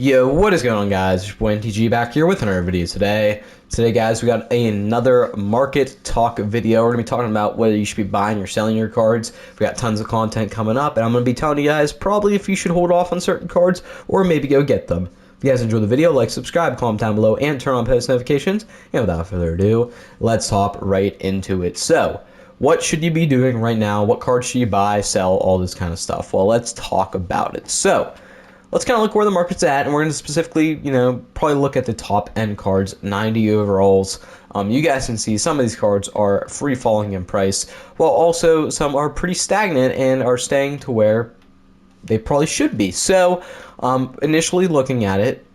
Yo, what is going on, guys? It's your boy NTG back here with another video today. Today, guys, we got another market talk video. We're going to be talking about whether you should be buying or selling your cards. We got tons of content coming up, and I'm going to be telling you guys probably if you should hold off on certain cards or maybe go get them. If you guys enjoyed the video, like, subscribe, comment down below, and turn on post notifications. And without further ado, let's hop right into it. So, what should you be doing right now? What cards should you buy, sell, all this kind of stuff? Well, let's talk about it. So, let's kind of look where the market's at, and we're going to specifically, probably look at the top end cards, 90 overalls. You guys can see some of these cards are free falling in price, while also some are pretty stagnant and are staying to where they probably should be. So, initially looking at it,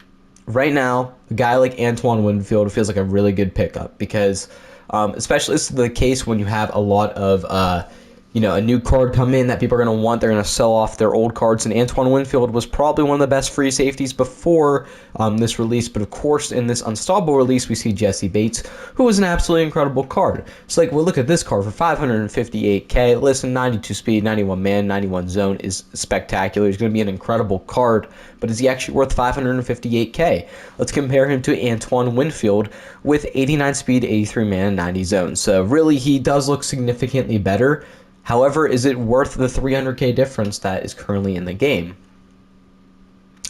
right now, a guy like Antoine Winfield feels like a really good pickup because, especially this is the case when you have a lot of a new card come in that people are going to want. They're going to sell off their old cards, and Antoine Winfield was probably one of the best free safeties before this release. But of course, in this Unstoppable release, we see Jesse Bates, who was an absolutely incredible card. It's like, well, look at this card for 558k. Listen, 92 speed, 91 man, 91 zone is spectacular. He's going to be an incredible card, but is he actually worth 558k? Let's compare him to Antoine Winfield with 89 speed, 83 man, 90 zone. So really, he does look significantly better. However, is it worth the 300k difference that is currently in the game?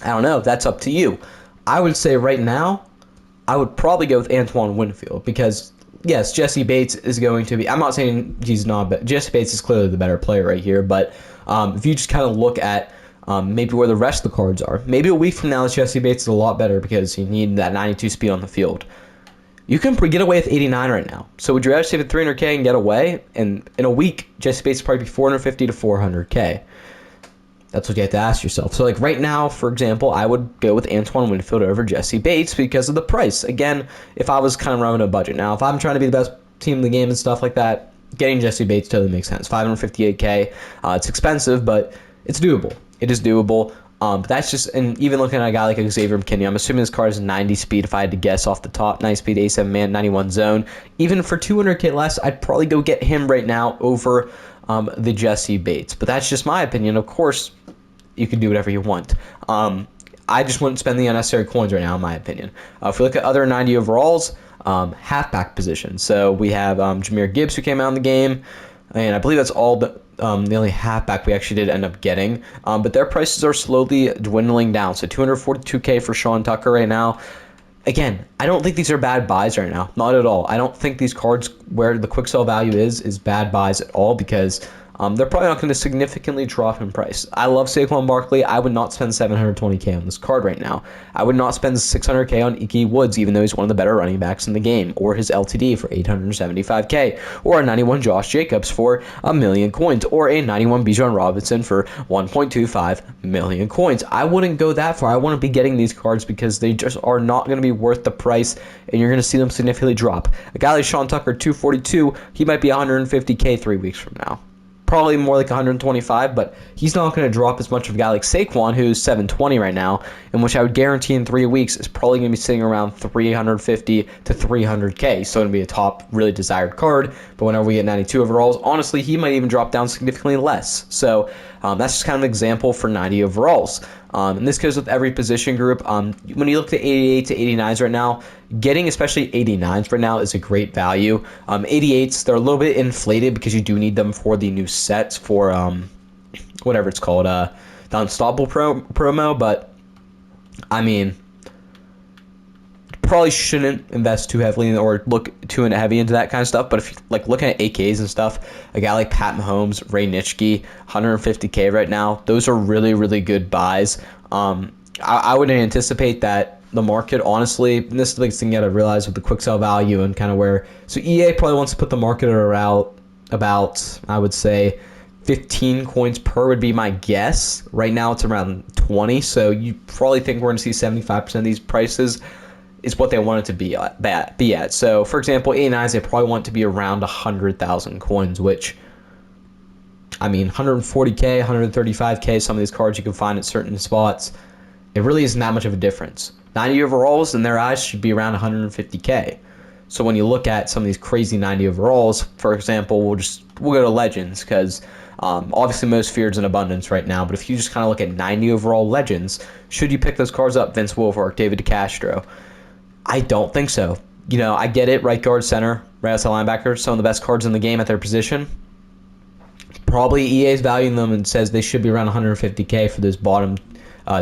I don't know. That's up to you. I would say right now, I would probably go with Antoine Winfield because, yes, Jesse Bates is going to be... I'm not saying he's not, but Jesse Bates is clearly the better player right here. But if you just kind of look at maybe where the rest of the cards are, maybe a week from now, Jesse Bates is a lot better because you need that 92 speed on the field. You can get away with 89 right now. So would you rather save at 300k and get away? And in a week, Jesse Bates would probably be 450 to 400k. That's what you have to ask yourself. So like right now, for example, I would go with Antoine Winfield over Jesse Bates because of the price. Again, if I was kind of running a budget. Now, if I'm trying to be the best team in the game and stuff like that, getting Jesse Bates totally makes sense. 558k, it's expensive, but it's doable. It is doable. But that's just, and even looking at a guy like Xavier McKinney, I'm assuming this car is 90 speed if I had to guess off the top. 90 speed, 87 man, 91 zone. Even for 200k less, I'd probably go get him right now over the Jesse Bates. But that's just my opinion. Of course, you can do whatever you want. I just wouldn't spend the unnecessary coins right now, in my opinion. If we look at other 90 overalls, halfback position. So we have Jahmyr Gibbs, who came out in the game. And I believe that's all the only halfback we actually did end up getting. But their prices are slowly dwindling down. So 242k for Sean Tucker right now. Again, I don't think these are bad buys right now. Not at all. I don't think these cards where the quick sell value is bad buys at all because they're probably not going to significantly drop in price. I love Saquon Barkley. I would not spend 720k on this card right now. I would not spend 600k on Ickey Woods, even though he's one of the better running backs in the game, or his LTD for 875k, or a 91 Josh Jacobs for a million coins, or a 91 Bijan Robinson for 1.25 million coins. I wouldn't go that far. I want to be getting these cards because they just are not going to be worth the price, and you're going to see them significantly drop. A guy like Sean Tucker, 242, he might be 150k 3 weeks from now. Probably more like 125, but he's not going to drop as much of a guy like Saquon, who's 720 right now, and which I would guarantee in 3 weeks is probably going to be sitting around 350 to 300k. So going to be a top, really desired card. But whenever we get 92 overalls, honestly, he might even drop down significantly less. So that's just kind of an example for 90 overalls. And this goes with every position group. When you look at 88 to 89s right now, getting especially 89s right now is a great value. 88s, they're a little bit inflated because you do need them for the new sets for whatever it's called, the Unstoppable promo. But I mean, probably shouldn't invest too heavily or look too heavy into that kind of stuff. But if you like looking at AKs and stuff, a guy like Pat Mahomes, Ray Nitschke, 150k right now, those are really, really good buys. I would anticipate that the market, honestly, and this is the biggest thing you got to realize with the quick sell value and kind of where, so EA probably wants to put the market around about, I would say, 15 coins per would be my guess. Right now it's around 20, so you probably think we're going to see 75% of these prices is what they want it to be at. So, for example, 89s, they probably want it to be around 100,000 coins, which, I mean, 140k, 135k, some of these cards you can find at certain spots. It really isn't that much of a difference. 90 overalls, in their eyes, should be around 150k. So when you look at some of these crazy 90 overalls, for example, we'll go to Legends because obviously most feared's in abundance right now. But if you just kind of look at 90 overall Legends, should you pick those cards up? Vince Wilfork, David DeCastro? I don't think so. I get it. Right guard, center, right outside linebacker, some of the best cards in the game at their position. Probably EA's valuing them and says they should be around 150K for those bottom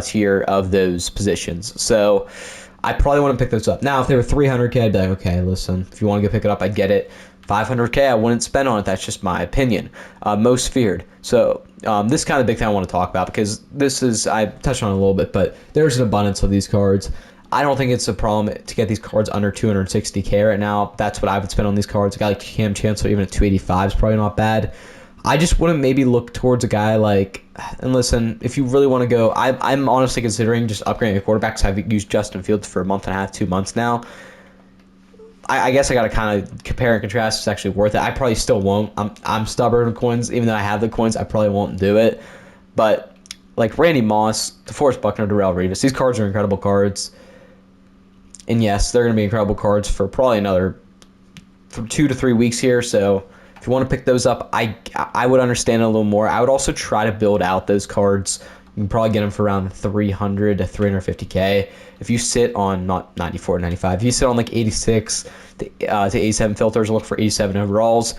tier of those positions. So I probably want to pick those up. Now, if they were 300K, I'd be like, okay, listen, if you want to go pick it up, I get it. 500K, I wouldn't spend on it. That's just my opinion. Most feared. So this is kind of the big thing I want to talk about because I touched on it a little bit, but there's an abundance of these cards. I don't think it's a problem to get these cards under 260K right now. That's what I would spend on these cards. A guy like Cam Chancellor, even at 285 is probably not bad. I just wouldn't maybe look towards a guy like, and listen, if you really want to go, I'm honestly considering just upgrading a quarterback because I've used Justin Fields for a month and a half, 2 months now. I guess I got to kind of compare and contrast. It's actually worth it. I probably still won't. I'm stubborn with coins. Even though I have the coins, I probably won't do it. But like Randy Moss, DeForest Buckner, Darrelle Revis, these cards are incredible cards. And yes, they're going to be incredible cards for probably another 2 to 3 weeks here. So if you want to pick those up, I would understand it a little more. I would also try to build out those cards. You can probably get them for around 300 to 350K. If you sit on not 94, 95, if you sit on like 86 to 87 filters, look for 87 overalls,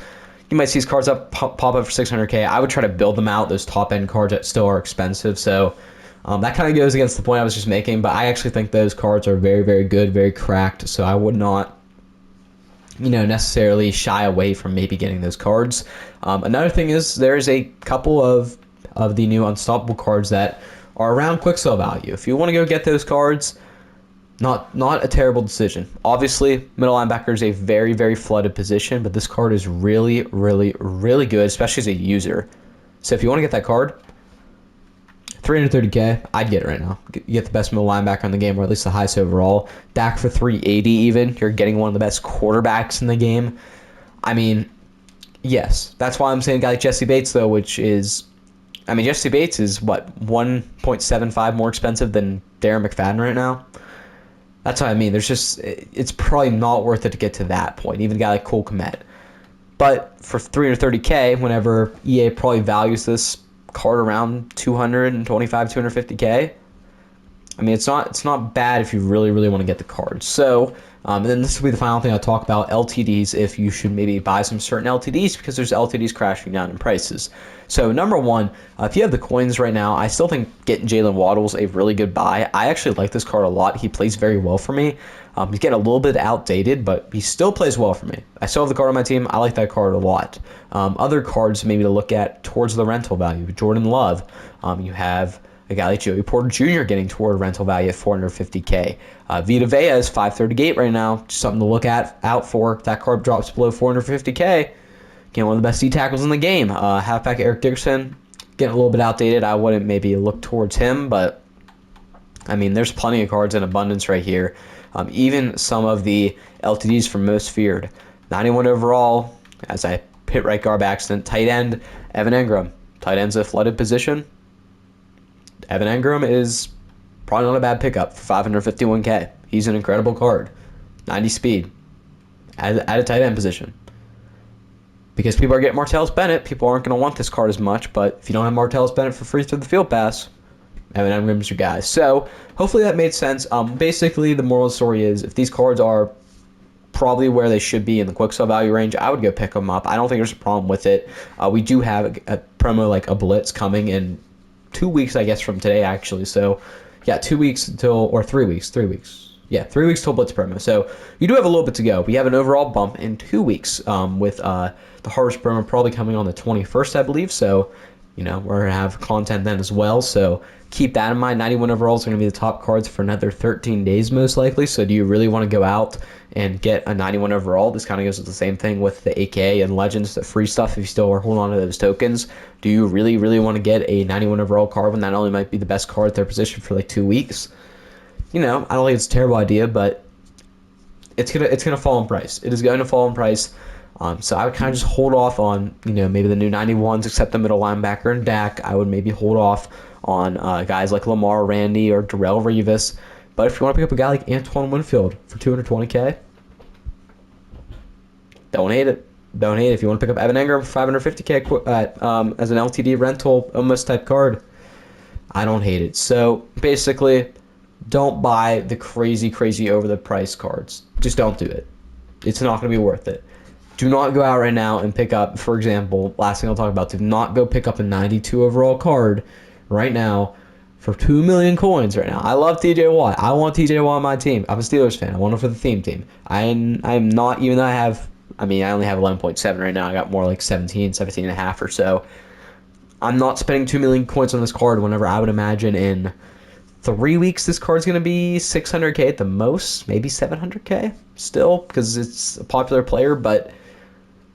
you might see these cards pop up for 600K. I would try to build them out, those top end cards that still are expensive. So that kind of goes against the point I was just making, but I actually think those cards are very, very good, very cracked. So I would not necessarily shy away from maybe getting those cards. Another thing is there's a couple of the new Unstoppable cards that are around quick sell value. If you want to go get those cards, not a terrible decision. Obviously, middle linebacker is a very, very flooded position, but this card is really, really, really good, especially as a user. So if you want to get that card, 330K, I'd get it right now. You get the best middle linebacker in the game, or at least the highest overall. Dak for 380 even. You're getting one of the best quarterbacks in the game. I mean, yes. That's why I'm saying a guy like Jesse Bates, though, Jesse Bates is, 1.75 more expensive than Darren McFadden right now? That's what I mean. It's probably not worth it to get to that point, even a guy like Cole Kmet. But for 330K, whenever EA probably values this card around 225, 250K, I mean, it's not bad if you really, really want to get the card. So, and then this will be the final thing I'll talk about, LTDs, if you should maybe buy some certain LTDs because there's LTDs crashing down in prices. So, number one, if you have the coins right now, I still think getting Jalen Waddle's a really good buy. I actually like this card a lot. He plays very well for me. He's getting a little bit outdated, but he still plays well for me. I still have the card on my team. I like that card a lot. Other cards maybe to look at towards the rental value. Jordan Love. You have a guy like Joey Porter Jr. getting toward rental value at 450K. Vita Vea is 538 right now. Just something to look out for. If that card drops below 450K, again, one of the best D tackles in the game. Halfback Eric Dickerson, getting a little bit outdated. I wouldn't maybe look towards him, but I mean, there's plenty of cards in abundance right here. Even some of the LTDs from most feared. 91 overall, as I hit right guard by accident. Tight end, Evan Engram. Tight end's a flooded position. Evan Engram is probably not a bad pickup for 551K. He's an incredible card. 90 speed at a tight end position. Because people are getting Martellus Bennett, people aren't going to want this card as much, but if you don't have Martellus Bennett for free through the field pass, Evan Engram's your guy. So hopefully that made sense. Basically, the moral of the story is if these cards are probably where they should be in the quick sell value range, I would go pick them up. I don't think there's a problem with it. We do have a promo like a Blitz coming in 2 weeks, I guess, from today, actually. So, yeah, 2 weeks until, or 3 weeks. 3 weeks. Yeah, 3 weeks till Blitz promo. So, you do have a little bit to go. We have an overall bump in 2 weeks with the Harvest promo probably coming on the 21st, I believe. So, we're going to have content then as well. So, keep that in mind. 91 overalls are going to be the top cards for another 13 days, most likely. So, do you really want to go out and get a 91 overall? This kind of goes with the same thing with the AKA and Legends, the free stuff. If you still are holding on to those tokens, do you really, really want to get a 91 overall card when that only might be the best card at their position for like 2 weeks? I don't think it's a terrible idea, but it's gonna fall in price. It is going to fall in price. So I would kind of just hold off on maybe the new 91s, except the middle linebacker and Dak. I would maybe hold off on guys like Lamar, Randy, or Darrelle Revis. But if you want to pick up a guy like Antoine Winfield for 220K, Don't hate it. Don't hate it. If you want to pick up Evan Engram for 550K as an LTD rental almost type card, I don't hate it. So basically, don't buy the crazy over the price cards. Just don't do it. It's not going to be worth it. Do not go out right now and pick up, for example, last thing I'll talk about, do not go pick up a 92 overall card right now for 2 million coins right now. I love TJ Watt. I want TJ Watt on my team. I'm a Steelers fan. I want him for the theme team. I'm not, even though I only have 11.7 right now. I got more like 17 and a half or so. I'm not spending 2 million coins on this card whenever I would imagine in 3 weeks this card's going to be 600K at the most, maybe 700K still, because it's a popular player, but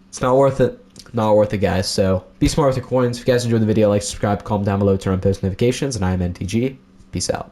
it's not worth it. Not worth it, guys. So be smart with your coins. If you guys enjoyed the video, like, subscribe, comment down below, turn on post notifications, and I am NTG. Peace out.